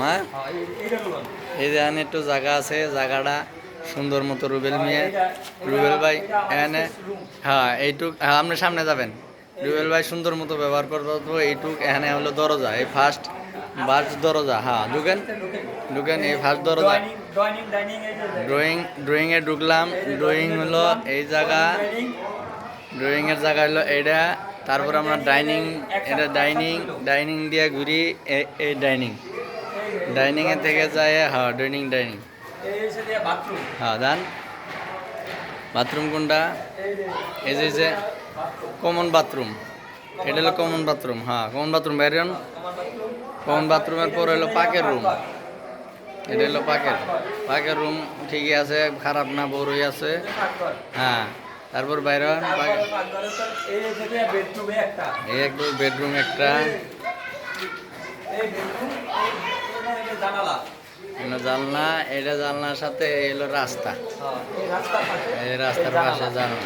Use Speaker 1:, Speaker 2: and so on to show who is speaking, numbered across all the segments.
Speaker 1: হ্যাঁ এই যে এখানে একটু জায়গা আছে, জায়গাটা সুন্দর মতো রুবেল মিয়া, রুবেল ভাই এখানে, হ্যাঁ এইটুক, হ্যাঁ আপনি সামনে যাবেন, রুবেল ভাই সুন্দর মতো ব্যবহার করবো। তো এইটুক এখানে হলো দরজা, এই ফার্স্ট দরজা, হ্যাঁ ঢুকেন ঢুকেন, এই ফার্স্ট দরজা। ড্রয়িংয়ে ঢুকলাম, ড্রয়িং হলো এই জায়গা, ড্রয়িংয়ের জায়গা হলো এইটা। তারপর আমরা ডাইনিং, এটা ডাইনিং দিয়ে ঘুরি, এই ডাইনিংয়ের থেকে যায়, হ্যাঁ ডাইনিং, হ্যাঁ যান। বাথরুম কোনটা? এই যে কমন বাথরুম, এটা হলো কমন বাথরুম, হ্যাঁ কমন বাথরুম বাইরে। কমন বাথরুমের পর হলো পাকের রুম, এটা হলো পাকের রুম, ঠিকই আছে, খারাপ না, বড়ই আছে, হ্যাঁ। তারপর বাইরে এই একটু বেডরুম একটা, জানলা, এটা জানলার সাথে এলো রাস্তা, এই রাস্তার পাশে জানলা।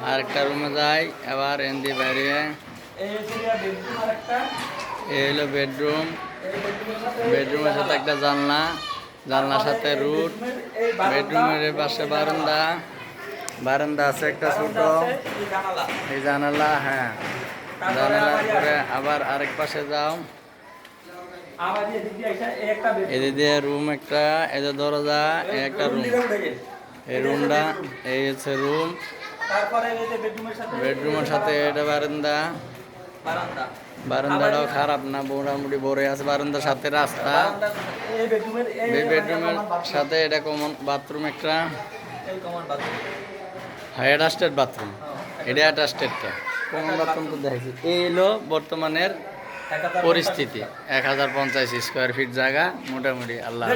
Speaker 1: আর একটা রুমে যাই, আবার এনদি বাইরে, এই হলো বেডরুম, বেডরুমের সাথে একটা জানলা, জানলার সাথে রুট, বেডরুমের পাশে বারান্দা আছে একটা ছোট, এই জানালা, হ্যাঁ জানালার পরে আবার আরেক পাশে যাও, এদিক দিয়ে রুম একটা, এদের দরজা, একটা রুম, এই রুমটা, এই হচ্ছে রুম, বেডরুমের সাথে এটা বারান্দাটাও খারাপ না, মোটামুটি ভরে আছে, বারান্দার সাথে রাস্তা, এই বেডরুমের সাথে এটা কমন বাথরুম একটা, হ্যাঁ এটা স্টেট বাথরুম, এটা একটা স্টেটটা কমন বাথরুম তো দেখেছি। এই হলো বর্তমানের পরিস্থিতি, 1050 স্কোয়ার ফিট জায়গা মোটামুটি। আল্লাহ।